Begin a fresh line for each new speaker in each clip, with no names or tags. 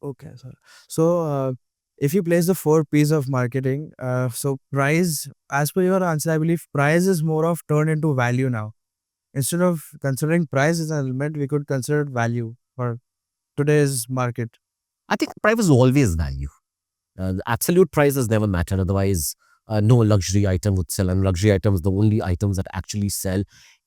Okay, sir. So, if you place the four P's of marketing, so price, as per your answer, I believe price is more of turned into value now. Instead of considering price as an element, we could consider value for today's market.
I think price is always value. The absolute prices never matter. Otherwise, no luxury item would sell. And luxury items, the only items that actually sell,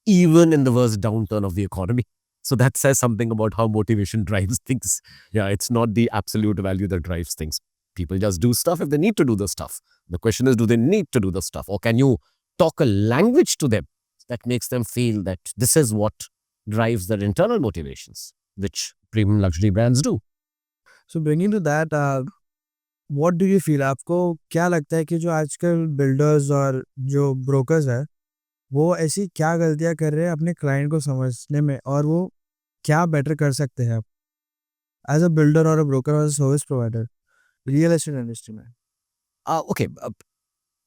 even in the worst downturn of the economy. So that says something about how motivation drives things. Yeah, it's not the absolute value that drives things. People just do stuff if they need to do the stuff. The question is, do they need to do the stuff? Or can you talk a language to them that makes them feel that this is what drives their internal motivations, which premium luxury brands do?
So bringing to that, what do you feel? आपको क्या लगता है कि जो आजकल builders और जो brokers है, वो ऐसी क्या गलतियाँ कर रहे हैं अपने क्लाइंट को समझने में और वो क्या बेटर कर सकते हैं एज अ बिल्डर और अ ब्रोकर और service provider real estate industry में?
Okay,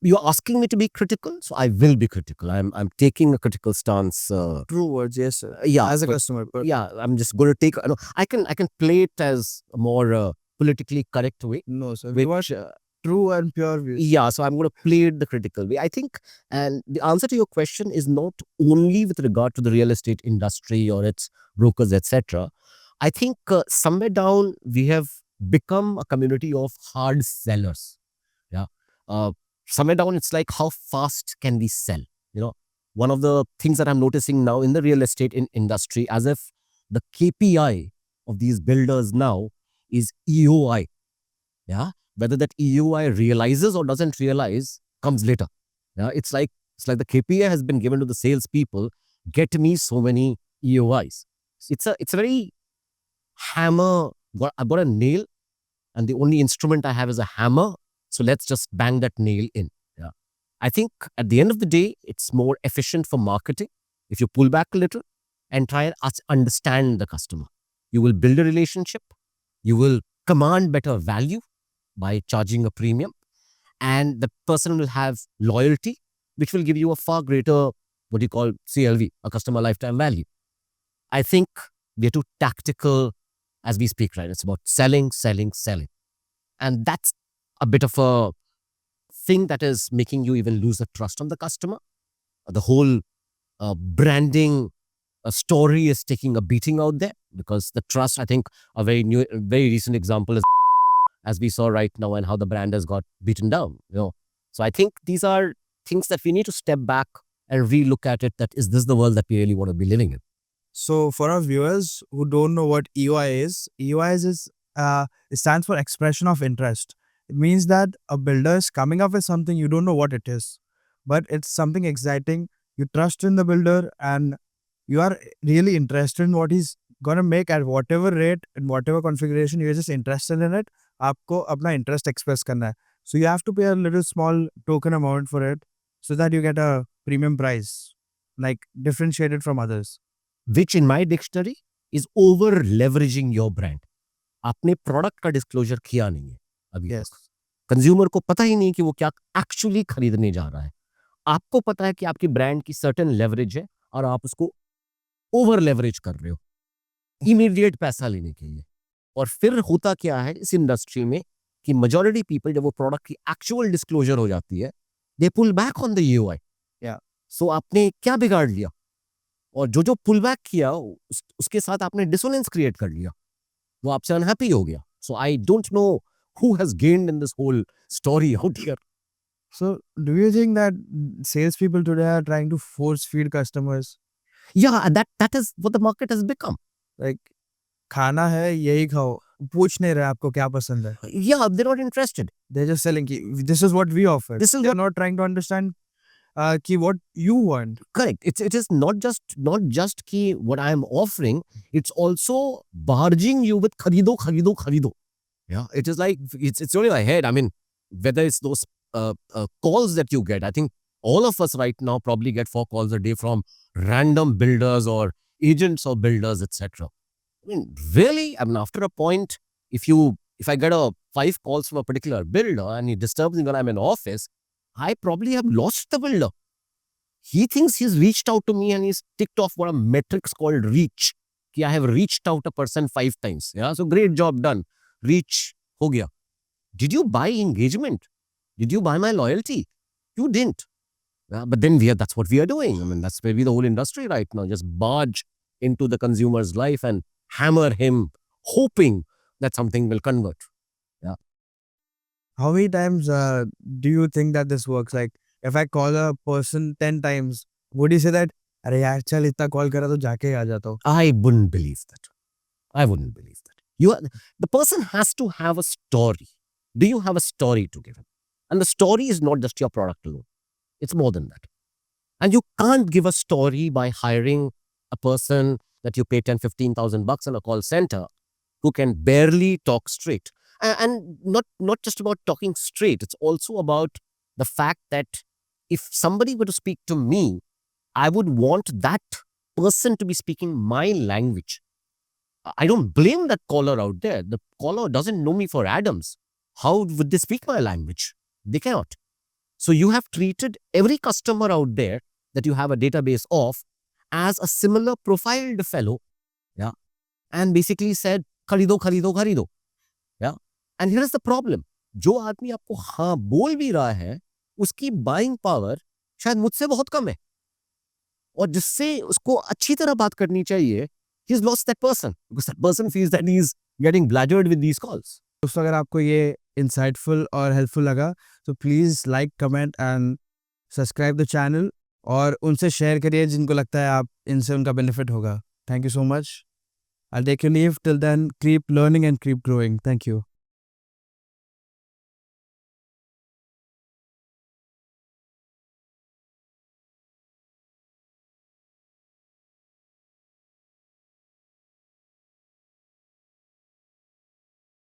you're asking me to be critical, so I will be critical. I'm taking a critical stance.
True words, yes, sir.
Yeah,
As a
but
customer, but
yeah, I'm just going to take. No, I can play it as a more politically correct way,
no, sir. We want
which
true and pure views.
yeah. So I'm going to play it the critical way. I think, and the answer to your question is not only with regard to the real estate industry or its brokers, etc. I think somewhere down we have become a community of hard sellers. Yeah. Somewhere down, it's like how fast can we sell? You know, one of the things that I'm noticing now in the real estate industry, as if the KPI of these builders now is EOI. Yeah. Whether that EOI realizes or doesn't realize comes later. Yeah. It's like the KPI has been given to the salespeople. Get me so many EOIs. It's a very hammer. I've got a nail, and the only instrument I have is a hammer. So let's just bang that nail in. Yeah. I think at the end of the day, it's more efficient for marketing if you pull back a little and try and understand the customer. You will build a relationship. You will command better value by charging a premium, and the person will have loyalty, which will give you a far greater, what do you call, CLV, a customer lifetime value. I think we're too tactical as we speak, right? It's about selling, selling, selling. And that's a bit of a thing that is making you even lose the trust on the customer. The whole branding story is taking a beating out there because the trust, I think, very recent example is as we saw right now and how the brand has got beaten down. So I think these are things that we need to step back and relook at it. That is this the world that we really want to be living in?
So for our viewers who don't know what EOI is, EOI is it stands for expression of interest. It means that a builder is coming up with something you don't know what it is, but it's something exciting. You trust in the builder and you are really interested in what he's gonna make at whatever rate and whatever configuration. You're just interested in it. आपको अपना interest express करना है. So you have to pay a little small token amount for it so that you get a premium price, like differentiated from others.
Which in my dictionary is over leveraging your brand. आपने product का disclosure किया नहीं है अभी
Yes.
तक. Consumer को पता ही नहीं कि वो क्या एक्चुअली खरीदने जा रहा है. आपको पता है कि आपकी ब्रांड की सर्टेन लेवरेज है और आप उसको ओवर लेवरेज कर रहे हो इमीडिएट पैसा लेने के लिए. और फिर होता क्या है इस इंडस्ट्री में कि मेजॉरिटी पीपल जब वो प्रोडक्ट की एक्चुअल डिस्क्लोजर हो जाती है, they pull back on the EOI.
Yeah.
So आपने क्या बिगाड़ लिया? और जो पुल बैक किया उसके साथ आपने डिसोनेंस क्रिएट कर लिया. वो आपसे अनहैप्पी हो गया. So I don't know who has gained in this whole story out here.
So do you think that salespeople today are trying to force feed customers?
Yeah, and that is what the market has become.
Like खाना है यही खाओ, पूछ नहीं रहे आपको क्या पसंद है.
Yeah, they're not interested.
They're just selling कि this is what we offer.
This is
They're not trying to understand कि what you want.
correct. It is not just ki what I am offering. It's also barging you with kharido, kharido, kharido. Yeah, it is like it's only my head. I mean, whether it's those calls that you get, I think all of us right now probably get 4 calls a day from random builders or agents of builders, etc. I mean, really, I mean, after a point, if I get 5 calls from a particular builder and he disturbs me when I'm in office, I probably have lost the builder. He thinks he's reached out to me and he's ticked off what a metrics called reach. I have reached out a person 5 times. Yeah, so great job done. reach हो गया. Did you buy engagement? Did you buy my loyalty? You didn't. But then that's what we are doing. I mean, that's maybe the whole industry right now. Just barge into the consumer's life and hammer him, hoping that something will convert. Yeah.
How many times do you think that this works? Like, if I call a person 10 times, would you say that, अरे यार चल इतना call करा तो जाके आ जाता हूँ?
I wouldn't believe that. I wouldn't believe that. The person has to have a story. Do you have a story to give him? And the story is not just your product alone. It's more than that. And you can't give a story by hiring a person that you pay 10, 15,000 bucks in a call center who can barely talk straight. And not just about talking straight. It's also about the fact that if somebody were to speak to me, I would want that person to be speaking my language. I don't blame that caller out there. The caller doesn't know me for Adams. How would they speak my language? They cannot. So you have treated every customer out there that you have a database of as a similar profiled fellow, yeah, and basically said, खरीदो, खरीदो, खरीदो, yeah. And here is the problem. जो आदमी आपको हाँ बोल भी रहा है, उसकी buying power शायद मुझसे बहुत कम है. और जिससे उसको अच्छी तरह बात करनी चाहिए, he's lost that person because that person feels that he's getting bladdered with these calls.
दोस्तों अगर आपको ये इंसाइटफुल और हेल्पफुल लगा तो please like comment and subscribe the channel और उनसे शेयर करिए जिनको लगता है आप इनसे उनका बेनिफिट होगा. Thank you so much. I'll take your leave till then. Keep learning and keep growing. Thank you.